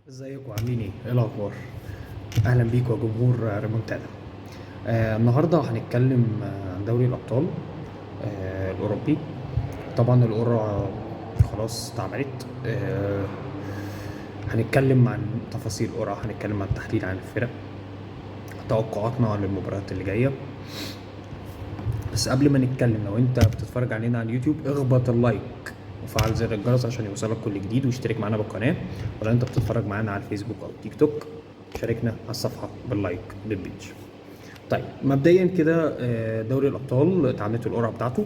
ازيكم عاملين ايه؟ ايه الاخبار؟ اهلا بيكم يا جمهور ريمونتادا. النهارده هنتكلم عن دوري الابطال الاوروبي. طبعا القرعه خلاص اتعملت. هنتكلم عن تفاصيل القرعه، هنتكلم عن تحليل عن الفرق، توقعاتنا للمباريات اللي جايه. بس قبل ما نتكلم، لو انت بتتفرج علينا على اليوتيوب اخبط اللايك وفعل زر الجرس عشان يوصلك كل جديد، واشترك معانا بالقناه. ولا انت بتتفرج معانا على الفيسبوك او التيك توك، شاركنا على الصفحه باللايك للبيج. طيب مبدئيا كده، دوري الابطال اتعملت القرعه بتاعته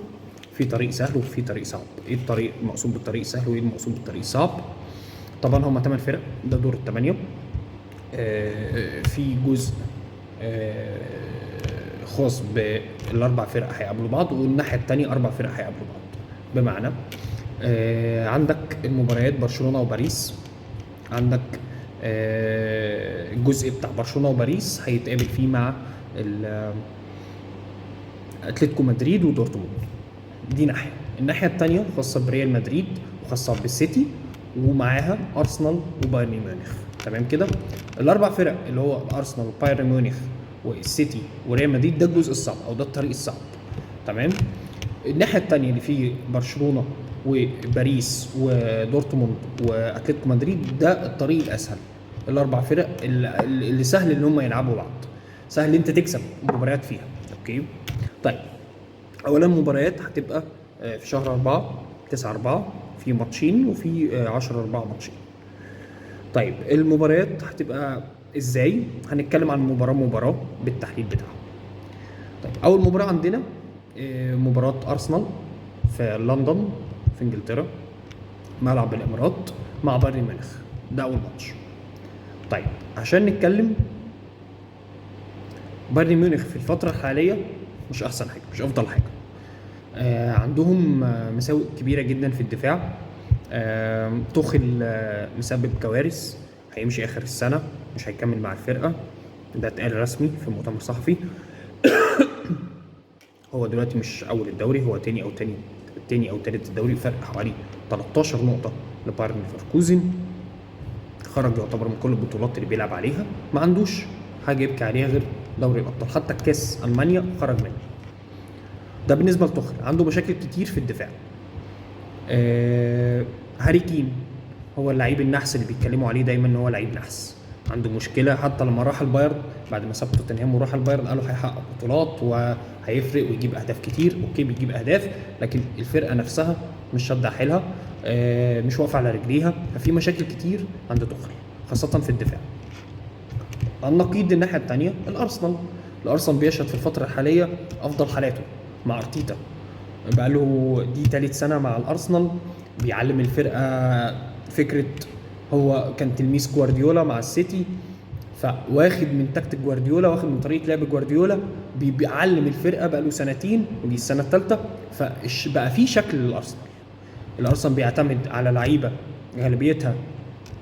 في طريق سهل وفي طريق صعب. ايه الطريق المقصود بالطريق السهل وايه المقصود بالطريق الصعب؟ طبعا هم 8 فرق، ده دور الثمانيه. في جزء خاص بالاربع فرق هيقابلوا بعض، والناحيه الثانيه اربع فرق هيقابلوا بعض. بمعنى عندك المباريات برشلونه وباريس. عندك الجزء بتاع برشلونه وباريس هيتقابل فيه مع اتلتيكو مدريد ودورتموند. دي ناحيه. الناحيه الثانيه خاصه بريال مدريد وخاصه بالسيتي، ومعاها ارسنال وبايرن ميونخ. تمام كده. الاربع فرق اللي هو ارسنال وبايرن ميونخ والسيتي وريال مدريد، ده الجزء الصعب او ده الطريق الصعب. تمام. الناحيه الثانيه اللي فيه برشلونه وباريس ودورتموند واتلتيكو مدريد، ده الطريق الاسهل. الاربع فرق اللي سهل ان هم يلعبوا بعض، سهل انت تكسب مباريات فيها. اوكي. طيب اولا مباريات هتبقى في شهر 4 9/4 في ماتشين، وفي 10/4 ماتشين. طيب المباريات هتبقى ازاي؟ هنتكلم عن مباراه بالتحليل بتاعها. طيب اول مباراه عندنا مباراه ارسنال في لندن في انجلترا، ملعب الامارات، مع بايرن ميونخ. ده اول ماتش. طيب عشان نتكلم، بايرن ميونخ في الفتره الحاليه مش احسن حاجه، مش افضل حاجه. عندهم مساوئ كبيره جدا في الدفاع. توخل مسبب كوارث، هيمشي اخر السنه، مش هيكمل مع الفرقه. ده اتقال رسمي في مؤتمر صحفي. هو دلوقتي مش اول الدوري، هو تاني او تالت الدوري، فرق حوالي 13 نقطه لبايرن ليفركوزن. خرج يعتبر من كل البطولات اللي بيلعب عليها، ما عندوش حاجه يبكي عليها غير دوري الابطال. حتى كاس المانيا خرج منه. ده بالنسبه لتوخل. عنده مشاكل كتير في الدفاع. هاري كين هو اللعيب النحس اللي بيتكلموا عليه دايما ان هو لعيب نحس. عنده مشكله، حتى لما راح البايرن بعد ما ساب توتنهام وراح البايرن قالوا هيحقق بطولات وهيفرق ويجيب اهداف كتير. اوكي بيجيب اهداف، لكن الفرقه نفسها مش شادة حيلها، مش واقفه على رجليها. ففي مشاكل كتير عند توخل خاصه في الدفاع. على النقيض الناحيه الثانيه الارسنال بيشهد في الفتره الحاليه افضل حالاته مع ارتيتا. بقى له دي ثالث سنه مع الارسنال، بيعلم الفرقه فكره. هو كان تلميذ جوارديولا مع السيتي، فواخد من تكتيك جوارديولا، واخد من طريقه لعب جوارديولا، بيعلم الفرقه بقى له سنتين، ودي السنه الثالثه. فبقى في شكل للارسنال. الارسنال بيعتمد على لعيبه غالبيتها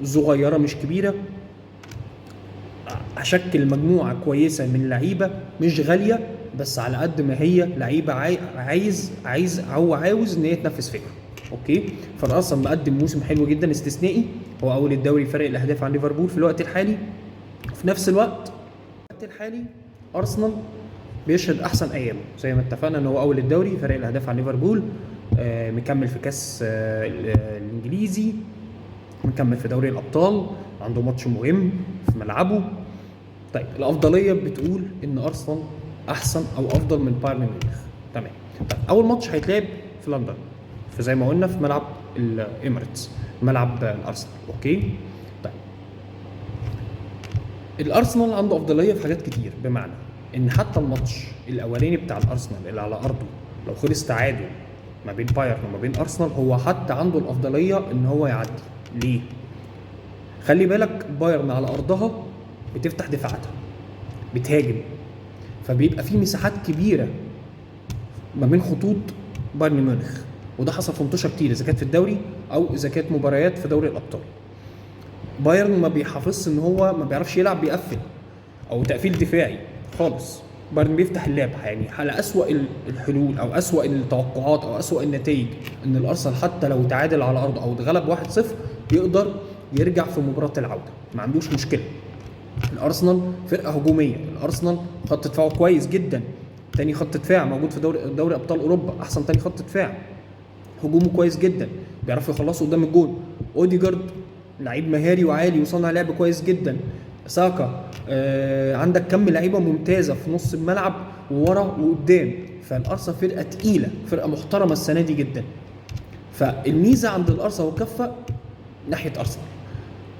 صغيره مش كبيره. اشكل مجموعه كويسه من لعيبه مش غاليه، بس على قد ما هي لعيبه عاوز ان هي تنفذ فكره. اوكي. فالارسنال مقدم موسم حلو جدا استثنائي، هو اول الدوري فرق الاهداف عن ليفربول في الوقت الحالي. في نفس الوقت الحالي ارسنال بيشهد احسن ايامه، زي ما اتفقنا ان هو اول الدوري فرق الاهداف عن ليفربول، مكمل في كاس الانجليزي، مكمل في دوري الابطال، عنده ماتش مهم في ملعبه. طيب الافضليه بتقول ان ارسنال احسن او افضل من بايرن ميونخ. تمام. طيب اول ماتش هيتلعب في لندن، في زي ما قلنا في ملعب الاميريتس، ملعب الارسنال. اوكي. طيب الارسنال عنده افضليه في حاجات كتير، بمعنى ان حتى الماتش الاولاني بتاع الارسنال اللي على ارضه لو خلص تعادل ما بين بايرن وما بين ارسنال، هو حتى عنده الافضليه ان هو يعدي. ليه؟ خلي بالك بايرن على ارضها بتفتح دفاعاتها، بتهاجم، فبيبقى في مساحات كبيره ما بين خطوط بايرن ميونخ. وده حصل في ماتشات كتير، اذا كانت في الدوري او اذا كانت مباريات في دوري الابطال. بايرن ما بيحافظش، ان هو ما بيعرفش يلعب بيقفل او تقفيل دفاعي خالص. بايرن بيفتح اللعب. يعني على اسوأ الحلول او اسوأ التوقعات او اسوأ النتائج، ان الارسنال حتى لو تعادل على ارضه او اتغلب 1-0 يقدر يرجع في مباراه العوده، ما عندوش مشكله. الارسنال فرقه هجوميه، الارسنال خط دفاعه كويس جدا، تاني خط دفاع موجود في دوري ابطال اوروبا، احسن تاني خط دفاع، هجومه كويس جدا، بيعرفوا يخلصوا قدام الجول. اوديجارد لعيب مهاري وعالي وصانع لعب كويس جدا. ساكا، عندك كم لعيبه ممتازه في نص الملعب وورا وقدام. فالارسنال فرقه تقيله، فرقه محترمه السنه دي جدا. فالميزه عند الارسنال وكفه ناحيه ارسنال،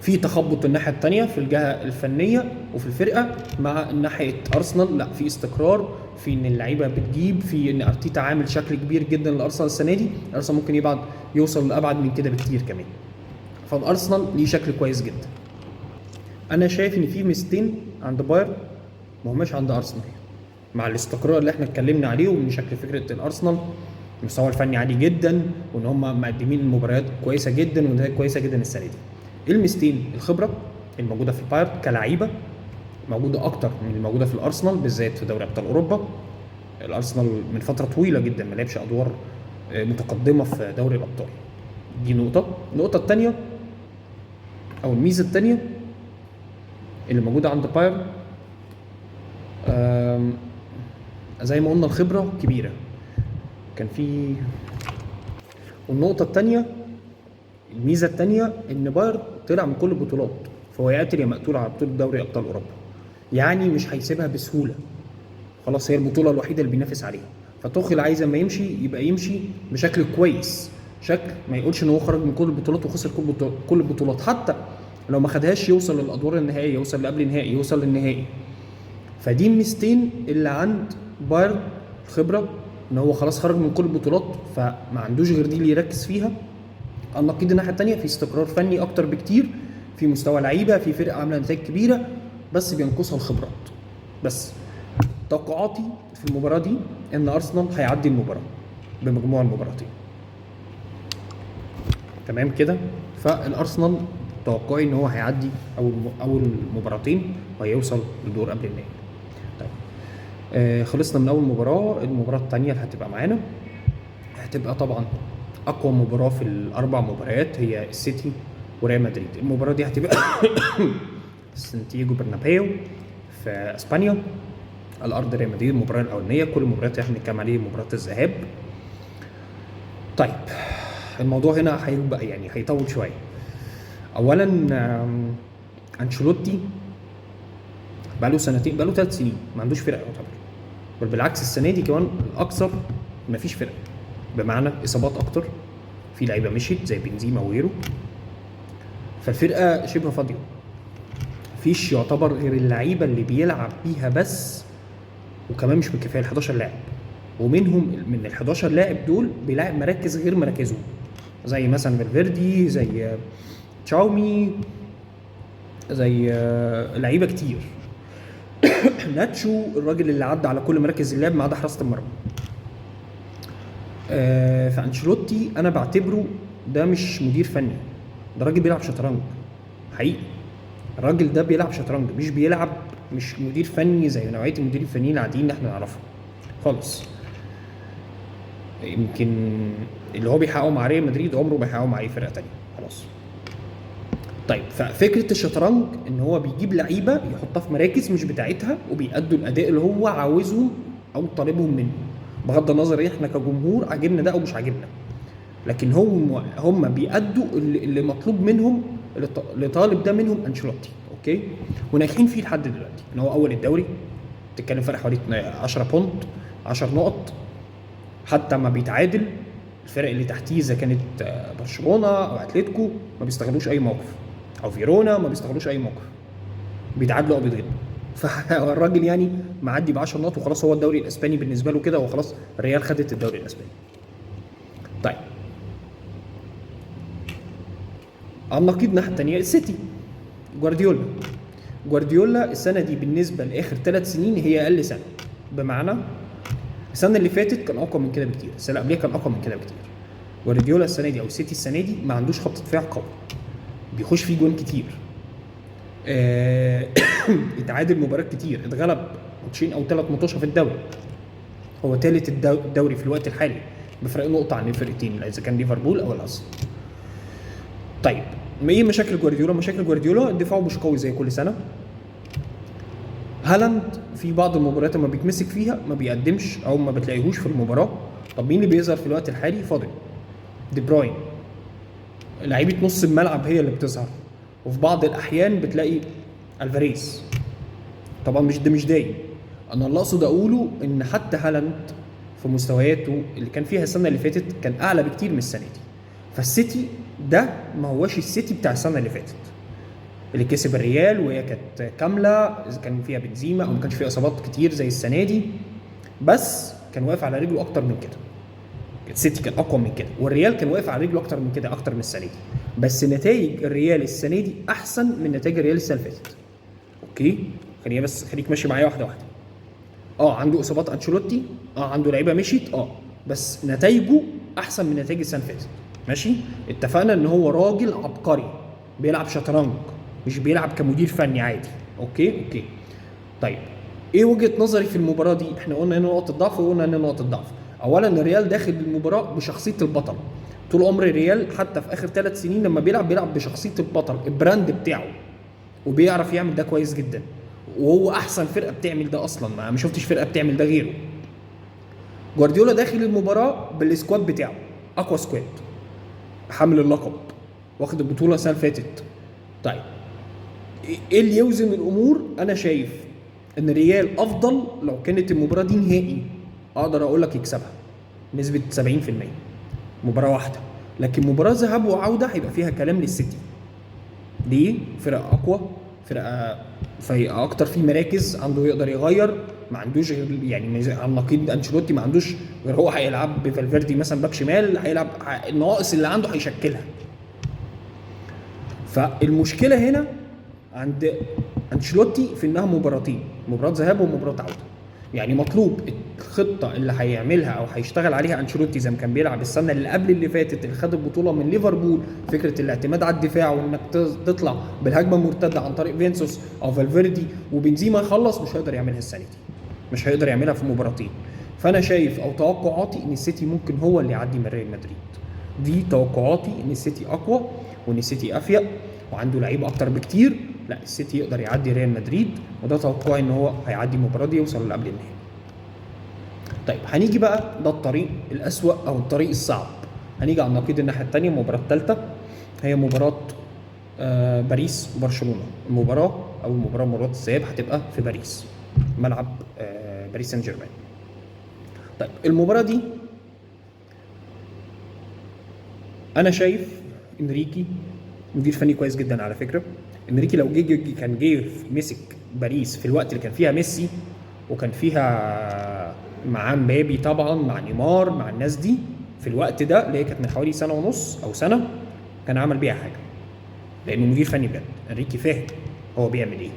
في تخبط الناحيه الثانيه في الجهه الفنيه وفي الفرقه، مع ناحيه ارسنال لا، في استقرار، في ان اللعيبه بتجيب، في ان ارتيتا عامل شكل كبير جدا لارسنال السنه دي. ارسنال ممكن يوصل لابعد من كده بكتير كمان. فالارسنال ليه شكل كويس جدا. انا شايف ان في ميزتين عند بايرن ما هماش عند ارسنال، مع الاستقرار اللي احنا اتكلمنا عليه، وان شكل فكره الارسنال المستوى الفني عالي جدا، وان هم مقدمين مباريات كويسه جدا ونتائج كويسه جدا السنه دي. الميزتين: الخبره الموجوده في البايرن كلاعيبه موجوده اكتر من الموجوده في الارسنال، بالذات في دوري ابطال اوروبا. الارسنال من فتره طويله جدا ما لعبش ادوار متقدمه في دوري الابطال. دي نقطه. النقطه الثانيه او الميزه الثانيه اللي موجوده عند بايرن، زي ما قلنا الخبره كبيره كان في. والنقطه الثانيه، الميزه الثانيه، ان بايرن طلع من كل البطولات، فهو يقتل يا مقتول على بطوله دوري ابطال اوروبا، يعني مش هيسيبها بسهوله. خلاص هي البطوله الوحيده اللي بينافس عليها. فتوخيل عايز اما يمشي يبقى يمشي بشكل كويس، شكل ما يقولش ان هو خرج من كل البطولات وخسر كل البطولات، حتى لو ما خدهاش يوصل للادوار النهائيه، يوصل لقبل النهائي، يوصل للنهائي. فدي الميزتين اللي عند بايرن: الخبره، ان هو خلاص خرج من كل البطولات فما عندوش غير دي اللي يركز فيها. النقيض الناحيه الثانيه في استقرار فني اكتر بكتير، في مستوى لعيبه، في فرقه عامله نتائج كبيره، بس بينقصها الخبرات. بس توقعاتي في المباراه دي ان ارسنال هيعدي المباراه بمجموع المباراتين. تمام كده. فالارسنال توقعي ان هو هيعدي اول مباراتين وهيوصل للدور قبل النهائي. طيب خلصنا من اول مباراه. المباراه الثانيه اللي هتبقى معانا هتبقى طبعا اقوى مباراه في الاربع مباريات، هي السيتي وريال مدريد. المباراه دي هتبقى سانتياغو برنابيو في اسبانيا، على ارض ريال مدريد. المباراه الاولانيه، كل المباريات اللي احنا بنتكلم عليه مباراه الذهاب. طيب الموضوع هنا هيبقى يعني هيطول شويه. اولا انشيلوتي بقاله سنتين، بقاله 3 سنين ما عندوش فرقه يعتبر، بل بالعكس السنه دي كمان الاكثر ما فيش فرقه، بمعنى اصابات اكتر، في لعيبه مشيت زي بنزيما وغيره، فالفرقه شبه فاضيه، مفيش يعتبر غير اللعيبه اللي بيلعب بيها بس، وكمان مش بالكفايه 11 لاعب، ومنهم من ال 11 لاعب دول بيلعب مراكز غير مراكزهم، زي مثلا فالفيردي، زي تشاومي، زي لعيبه كتير. ناتشو الراجل اللي عدى على كل مراكز اللعب ما عدا حراسه المرمى. فانشيلوتي انا بعتبره ده مش مدير فني، ده راجل بيلعب شطرنج حقيقي. الراجل ده بيلعب شطرنج، مش مدير فني زي نوعيه المديرين الفنيين العاديين اللي احنا نعرفهم خالص. يمكن اللي هو بيحققه مع ريال مدريد عمره ما هيحققه مع اي فرقه ثانيه خلاص. طيب ففكره الشطرنج ان هو بيجيب لعيبه يحطها في مراكز مش بتاعتها وبيأدوا الاداء اللي هو عاوزهم او طالبهم منه، بغض النظر احنا كجمهور عاجبنا ده او مش عاجبنا، لكن هم بيأدوا اللي مطلوب منهم، اللي طالب ده منهم انشيلوتي. اوكي، وناجحين فيه لحد دلوقتي. ان هو اول الدوري، تتكلم فرق حوالي 10 بونت، 10 نقط، حتى ما بيتعادل الفرق اللي تحتيه اذا كانت برشلونه او اتلتيكو ما بيستغلوش اي موقف، او فيرونا ما بيستغلوش اي موقف، بيتعادلوا او بيتغلبوا. فالراجل يعني معدي ب 10 نقط وخلاص، هو الدوري الاسباني بالنسبه له كده، وخلاص الريال خدت الدوري الاسباني. طيب على النقيض الناحيه الثانيه السيتي، جوارديولا السنه دي بالنسبه لاخر 3 سنين هي اقل سنه، بمعنى السنه اللي فاتت كان اقوى من كده بكتير، السنه اللي قبلها كان اقوى من كده بكتير. جوارديولا السنه دي او السيتي السنه دي ما عندوش خط دفاع قوي بيخش فيه جوان كتير، اتعادل مباريات كتير، اتغلب ماتشين او 3 ماتشات في الدوري، هو ثالث الدوري في الوقت الحالي بفرق نقطه عن الفرقتين اذا كان ليفربول او الارسنال. طيب ما ايه مشاكل جوارديولا؟ مشاكل جوارديولا دفاعه مش قوي زي كل سنه. هالاند في بعض المباريات لما بيتمسك فيها ما بيقدمش او ما بتلاقيهوش في المباراه. طب مين اللي بيظهر في الوقت الحالي؟ فاضل دي بروين. لعيبه نص الملعب هي اللي بتظهر، وفي بعض الاحيان بتلاقي الفاريز. طبعا مش دايم. انا اللي اقصد اقوله ان حتى هالاند في مستوياته اللي كان فيها السنه اللي فاتت كان اعلى بكتير من السنه دي. فالسيتي ده ما هوش السيتي بتاع السنه اللي فاتت اللي كسب الريال وهي كانت كامله، اذا كان فيها بنزيما او ما كانش فيها اصابات كتير زي السنه دي، بس كان واقف على رجله اكتر من كده. السيتي كان اقوى من كده، والريال كان واقف على رجله اكتر من كده، اكتر من السنه دي. بس نتائج الريال السنه دي احسن من نتائج الريال السنه اللي فاتت. اوكي، خليك ماشي معايا واحده واحده. عنده اصابات انشيلوتي، عنده لعيبه مشيت، بس نتائجه احسن من نتائج السنه اللي فاتت. ماشي، اتفقنا ان هو راجل عبقري بيلعب شطرنج، مش بيلعب كمدير فني عادي. اوكي. طيب ايه وجهه نظري في المباراه دي؟ احنا قلنا هنا نقطه ضعف وقلنا هنا نقطه ضعف. اولا الريال داخل المباراه بشخصيه البطل. طول عمر الريال حتى في اخر 3 سنين لما بيلعب بشخصيه البطل، البراند بتاعه، وبيعرف يعمل ده كويس جدا. وهو احسن فرقه بتعمل ده اصلا، ما شفتش فرقه بتعمل ده غيره. جوارديولا داخل المباراه بالسكواد بتاعه، اقوى سكواد، حامل اللقب، واخد البطوله السنه اللي فاتت. طيب ايه اللي يوزن الامور؟ انا شايف ان الريال افضل. لو كانت المباراه دي نهائي اقدر اقول لك يكسبها نسبه 70%، مباراه واحده. لكن مباراه ذهاب وعوده هيبقى فيها كلام للسيتي. ليه؟ فرقه اقوى، فرقه فايقه اكتر، في مراكز عنده يقدر يغير، ما عندوش غير يعني على النقيض انشيلوتي ما عندوش غير هو هيلعب بفالفيردي مثلا باك شمال، هيلعب النواقص اللي عنده هيشكلها. فالمشكله هنا عند انشيلوتي في انها مباراتين، مباراه ذهاب ومباراه عوده. يعني مطلوب الخطه اللي هيعملها او هيشتغل عليها انشيلوتي زي ما كان بيلعب السنه اللي قبل اللي فاتت اللي خد البطوله من ليفربول، فكره الاعتماد على الدفاع وانك تطلع بالهجمه المرتده عن طريق فينسوس او فالفيردي وبنزيما يخلص، مش هيقدر يعملها السنه دي، مش هيقدر يعملها في مباراتين. فانا شايف او توقعاتي ان السيتي ممكن هو اللي يعدي من ريال مدريد. دي توقعاتي، ان السيتي اقوى وان السيتي افيق وعنده لعيبه اكتر بكتير. لا، السيتي يقدر يعدي ريال مدريد، وده توقعي ان هو هيعدي المباراه دي يوصل لقبل النهائي. طيب هنيجي بقى، ده الطريق الاسوأ او الطريق الصعب. هنيجي على النقيض الناحيه الثانيه، المباراه الثالثه هي مباراه باريس وبرشلونه. مباراه الذهاب هتبقى في باريس، ملعب باريس سان جيرمان. طيب المباراه دي انا شايف انريكي مدير فني كويس جدا على فكره. انريكي لو كان جه مسك باريس في الوقت اللي كان فيها ميسي وكان فيها مع مبابي طبعا، مع نيمار، مع الناس دي، في الوقت ده اللي هي كانت من حوالي سنه ونص او سنه، كان عمل بيها حاجه، لانه مدير فني بجد. انريكي فاهم هو بيعمل ايه.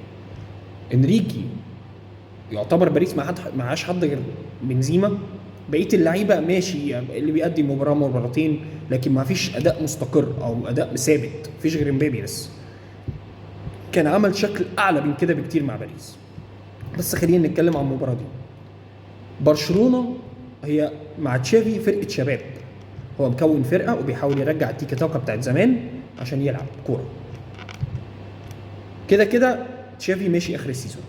انريكي يعتبر باريس معاش حد غير بنزيما، بقيه اللعيبه ماشي، اللي بيأدي مباراتين، لكن ما فيش اداء مستقر او اداء ثابت، مفيش غير مبابي بس. كان عمل شكل اعلى من كده بكتير مع باريس. بس خلينا نتكلم عن المباراه دي. برشلونه هي مع تشافي فرقه شباب، هو مكون فرقه وبيحاول يرجع التيكي تاكا بتاعت زمان عشان يلعب كوره. كده تشافي ماشي اخر السيزون،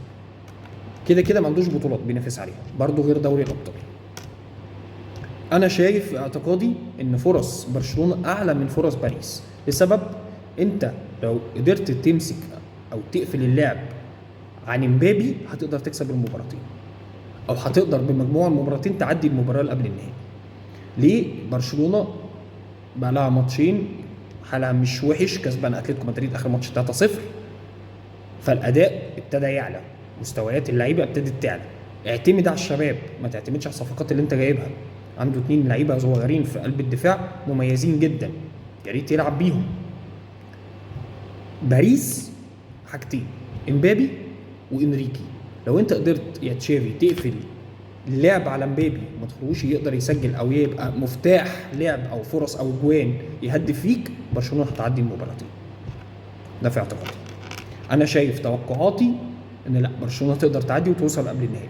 كده ما عندوش بطولات بينافس عليها برضه غير دوري الابطال. انا شايف في اعتقادي ان فرص برشلونه اعلى من فرص باريس، لسبب: انت لو قدرت تمسك او تقفل اللعب عن امبابي هتقدر تكسب المباراتين، او هتقدر بمجموع المباراتين تعدي المباراه اللي قبل النهائي. ليه؟ برشلونه بقى لها ماتشين حالها مش وحش، كسبان اتلتيكو مدريد اخر ماتش 3-0، فالاداء ابتدى يعلى، مستويات اللعيبه ابتدت تعلى. اعتمد على الشباب، ما تعتمدش على الصفقات اللي انت جايبها. عنده 2 لعيبه صغيرين في قلب الدفاع مميزين جدا، يا ريت يلعب بيهم. باريس حاجتين: امبابي وانريكي. لو انت قدرت يا تشافي تقفل اللعب على امبابي ما تخلوش يقدر يسجل او يبقى مفتاح لعب او فرص او جوان يهدف فيك، برشلونه هتعدي المباراتين. ده في اعتقادي. انا شايف توقعاتي ان لا، برشلونه تقدر تعدي وتوصل قبل النهائي،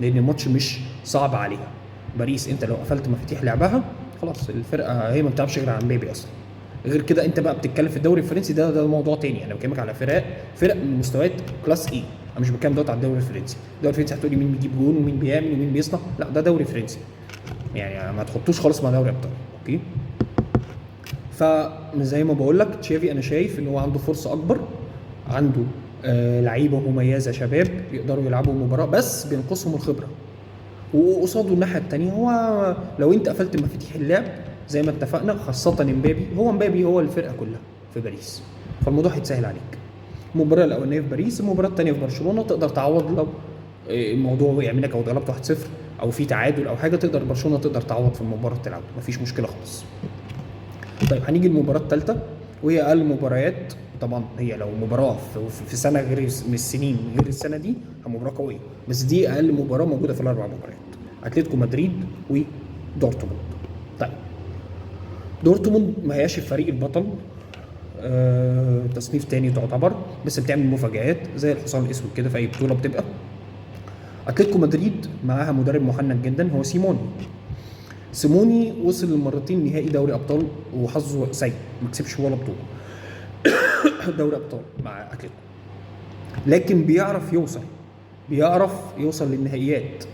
لان الماتش مش صعب عليها. باريس انت لو قفلت مفاتيح لعبها خلاص، الفرقه هي ما بتلعبش غير على امبابي اصلا. غير كده انت بقى بتتكلم في الدوري الفرنسي، ده موضوع تاني. انا بكلمك على فرق من مستويات كلاس ايه. انا مش بتكلم على الدوري الفرنسي. الدوري الفرنسي هتقولي مين بيجيب جون ومين بيعمل ومين بيصنع، لا ده دوري فرنسي يعني، ما تحطوش خالص مع دوري ابطال. اوكي. فزي ما بقول لك تشافي انا شايف ان هو عنده فرصه اكبر، عنده لعيبه مميزه شباب يقدروا يلعبوا المباراه، بس بينقصهم الخبره. وقصاده الناحيه الثانيه هو لو انت قفلت مفاتيح اللعب زي ما اتفقنا، خاصه امبابي هو الفرقه كلها في باريس، فالموضوع هيتسهل عليك. المباراه الاولانيه في باريس، المباراه الثانيه في برشلونه تقدر تعوض لو الموضوع وقع منك او اتغلبت 1-0 او في تعادل او حاجه، برشلونه تقدر تعوض في المباراه العوده، مفيش مشكله خالص. طيب هنيجي المباراه الثالثه وهي اقل مباريات. طبعا هي لو مباراه في سنه غير من السنين غير السنه دي مباراه قويه، بس دي اقل مباراه موجوده في الاربع مباريات، اتلتيكو مدريد ودورتموند. طيب دورتموند ما هياش الفريق البطل، تصنيف تاني تعتبر، بس بتعمل مفاجآت زي الحصان الاسود كده في اي بطوله بتبقى. اتلتيكو مدريد معاها مدرب محنك جدا هو سيموني وصل لمرتين نهائي دوري ابطال وحظه سيء، ما كسبش ولا بطوله دوري ابطال مع اتلتيكو، لكن بيعرف يوصل للنهائيات.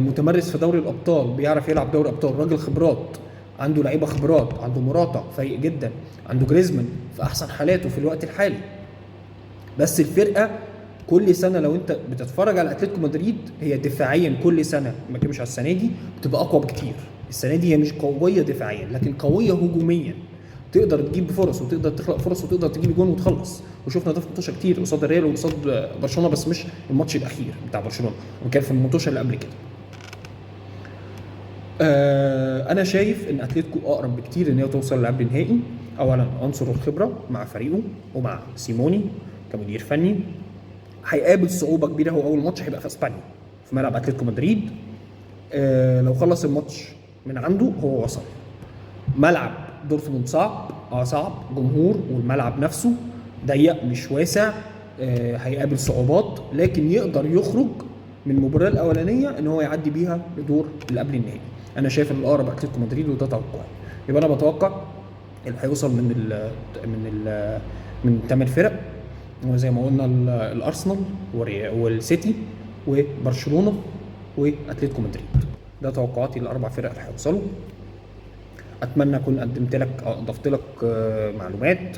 متمرس في دوري الابطال، بيعرف يلعب دوري ابطال، راجل خبرات، عنده لعيبه خبرات، عنده موراتا فايق جدا، عنده جريزمان في احسن حالاته في الوقت الحالي. بس الفرقه كل سنه لو انت بتتفرج على اتلتيكو مدريد هي دفاعيا كل سنه، ما كمش على السنه دي، بتبقى اقوى بكتير. السنه دي هي مش قويه دفاعيا لكن قويه هجوميا، تقدر تجيب فرص وتقدر تخلق فرص وتقدر تجيب جون وتخلص. وشفنا ده في ماتشات كتير قصاد الريال وقصاد برشلونه، بس مش الماتش الاخير بتاع برشلونه، وكان في الماتش اللي قبل كده. انا شايف ان اتلتيكو اقرب بكتير ان هي توصل لقبل نهائي. اولا عنصر الخبره مع فريقه ومع سيموني كمدير فني، هيقابل صعوبه كبيره. هو اول ماتش هيبقى في اسبانيا في ملعب اتلتيكو مدريد. لو خلص الماتش من عنده هو وصل. ملعب دورتموند صعب جمهور، والملعب نفسه ضيق مش واسع، هيقابل صعوبات، لكن يقدر يخرج من المباراه الاولانيه ان هو يعدي بيها لدور اللي قبل النهائي. انا شايف ان الاقرب اتلتيكو مدريد، وده توقعي. يبقى انا بتوقع اللي هيوصل من 8 فرق، وزي ما قلنا الارسنال والسيتي وبرشلونه واتلتيكو مدريد. ده توقعاتي للاربع فرق اللي هيوصلوا. اتمنى اكون اضفت لك معلومات،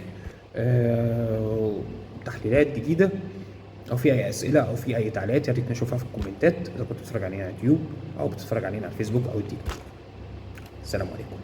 تحليلات جديده، او في اي اسئله او في اي تعليقات يا ريت نشوفها في الكومنتات اذا كنت بتتفرج علينا على اليوتيوب او بتتفرج علينا على الفيسبوك او التيك توك. السلام عليكم.